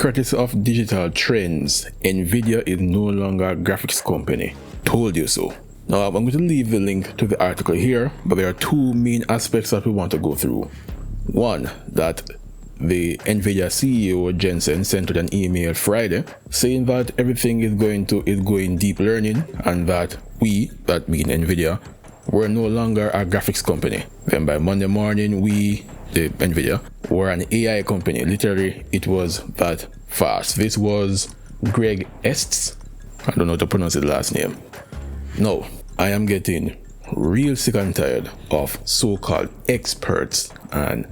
Courtesy of digital trends, Nvidia is no longer a graphics company. Told you so. Now I'm going to leave the link to the article here, but there are two main aspects that we want to go through. One, that the Nvidia CEO Jensen sent out an email Friday saying that everything is going deep learning, and that we, that being Nvidia, were no longer a graphics company. Then by Monday morning, we, the Nvidia, were an AI company. Literally, it was that fast. This was Greg Estes. I don't know how to pronounce his last name. No, I am getting real sick and tired of so-called experts and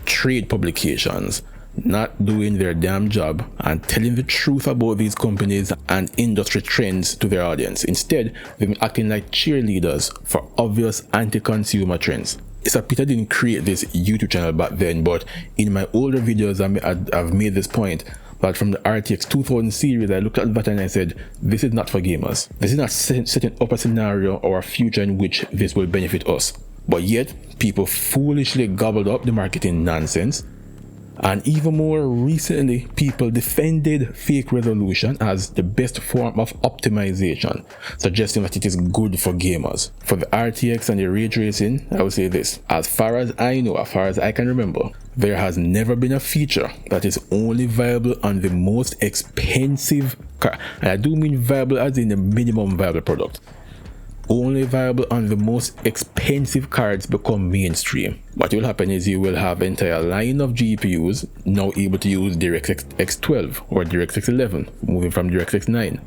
trade publications not doing their damn job and telling the truth about these companies and industry trends to their audience. Instead, they've been acting like cheerleaders for obvious anti-consumer trends. So Peter didn't create this YouTube channel back then, but in my older videos I've made this point that from the RTX 2000 series, I looked at that and I said, this is not for gamers. This is not setting up a scenario or a future in which this will benefit us. But yet, people foolishly gobbled up the marketing nonsense. And even more recently, people defended fake resolution as the best form of optimization, suggesting that it is good for gamers. For the RTX and the ray tracing, I would say this: as far as I know, as far as I can remember, there has never been a feature that is only viable on the most expensive car. And I do mean viable as in the minimum viable product. Only viable on the most expensive cards become mainstream. What will happen is you will have an entire line of GPUs now able to use DirectX X12 or DirectX 11, moving from DirectX 9.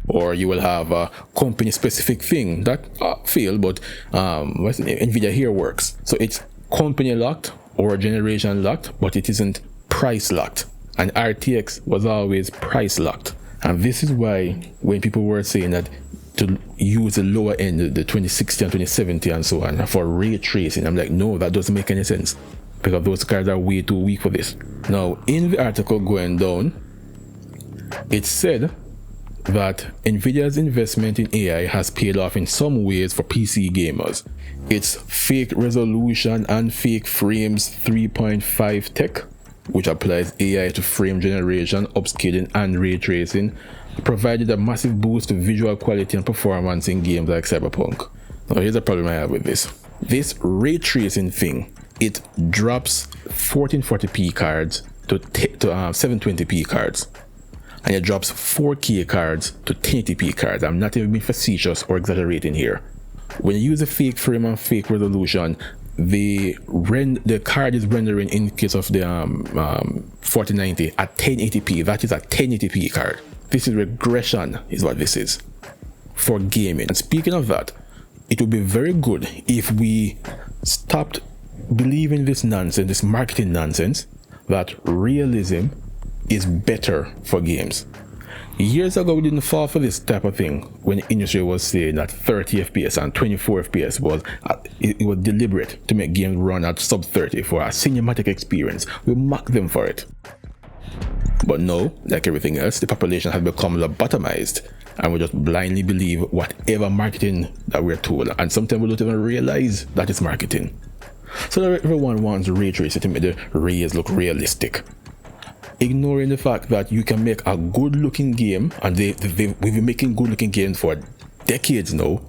Or you will have a company specific thing that failed, but Nvidia here works. So it's company locked or generation locked, but it isn't price locked. And RTX was always price locked. And this is why when people were saying that to use the lower end, the 2060 and 2070 and so on, for ray tracing, I'm like, no, that doesn't make any sense, because those cards are way too weak for this. Now, in the article going down, it said that Nvidia's investment in AI has paid off in some ways for PC gamers. Its fake resolution and fake frames 3.5 tech, which applies AI to frame generation, upscaling, and ray tracing, provided a massive boost to visual quality and performance in games like Cyberpunk. Now here's the problem I have with this. This ray tracing thing, it drops 1440p cards to 720p cards. And it drops 4K cards to 1080p cards. I'm not even being facetious or exaggerating here. When you use a fake frame and fake resolution, the card is rendering, in case of the 4090, at 1080p. That is a 1080p card. This is regression, is what this is for gaming. And speaking of that, it would be very good if we stopped believing this nonsense, this marketing nonsense, that realism is better for games. Years ago, we didn't fall for this type of thing when the industry was saying that 30 FPS and 24 FPS was it was deliberate to make games run at sub 30 for a cinematic experience. We mocked them for it. But no, like everything else, the population has become lobotomized, and we just blindly believe whatever marketing that we're told, and sometimes we don't even realize that it's marketing. So everyone wants ray tracing to make the rays look realistic, ignoring the fact that you can make a good looking game, and we've been making good looking games for decades now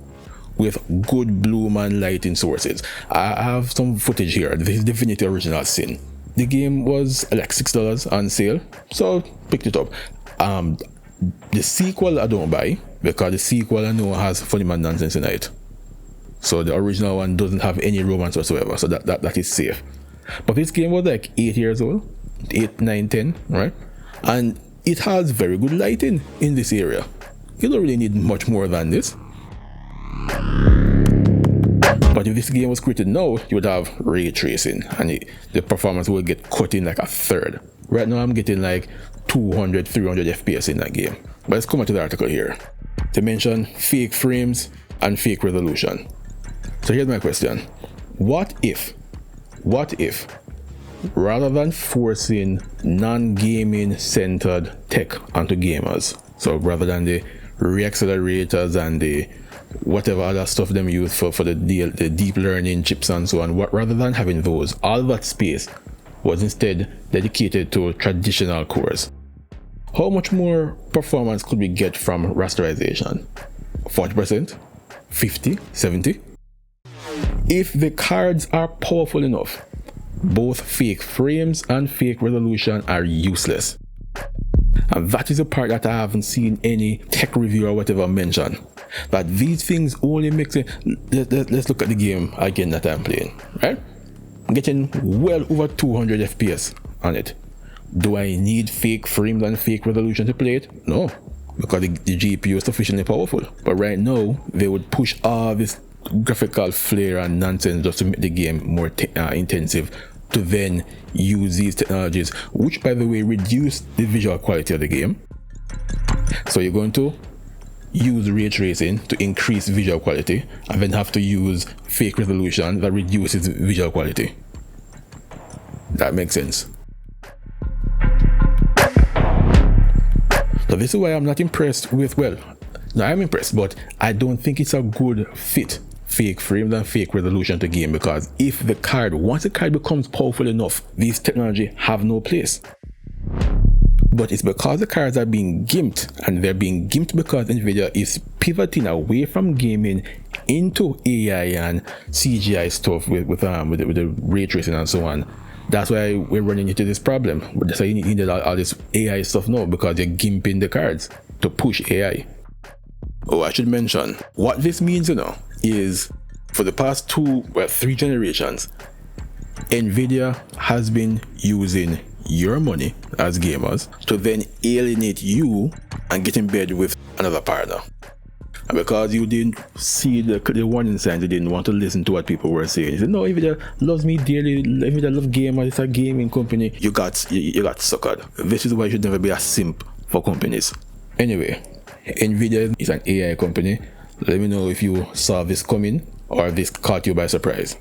with good lumen lighting sources. I have some footage here. This is Divinity Original Sin. The game was like $6 on sale, so picked it up. The sequel I don't buy, because the sequel I know has funny man nonsense in it. So the original one doesn't have any romance whatsoever, so that is safe. But this game was like 8 years old, 8, 9, 10, right? And it has very good lighting in this area. You don't really need much more than this. But if this game was created now, you would have ray tracing, and the performance will get cut in like a third. Right now I'm getting like 200, 300 FPS in that game. But let's come on to the article here. They mention fake frames and fake resolution. So here's my question. What if, rather than forcing non-gaming centered tech onto gamers, so rather than the reaccelerators and the whatever other stuff them use for the deep learning chips and so on, rather than having those, all that space was instead dedicated to traditional cores. How much more performance could we get from rasterization? 40%? 50? 70? If the cards are powerful enough, both fake frames and fake resolution are useless. And that is the part that I haven't seen any tech review or whatever mention. That these things only make it. Let's look at the game again that I'm playing, right? I'm getting well over 200 FPS on it. Do I need fake frames and fake resolution to play it? No, because the GPU is sufficiently powerful. But right now, they would push all this graphical flair and nonsense just to make the game more intensive, to then use these technologies, which by the way reduce the visual quality of the game. So you're going to use ray tracing to increase visual quality and then have to use fake resolution that reduces visual quality. That makes sense. So this is why I'm not impressed with, well, no, I'm impressed, but I don't think it's a good fit, fake frames and fake resolution to game, because if the card, once the card becomes powerful enough, these technology have no place. But it's because the cards are being gimped, and they're being gimped because Nvidia is pivoting away from gaming into AI and CGI stuff with the ray tracing and so on. That's why we're running into this problem. That's why you need all this AI stuff now, because you're gimping the cards to push AI. Oh, I should mention, what this means, is for the past 3 generations, Nvidia has been using your money as gamers to then alienate you and get in bed with another partner. And because you didn't see the warning signs, you didn't want to listen to what people were saying. You said, no, Nvidia loves me dearly, Nvidia loves gamers, it's a gaming company. You got suckered. This is why you should never be a simp for companies. Anyway, Nvidia is an AI company. Let me know if you saw this coming or if this caught you by surprise.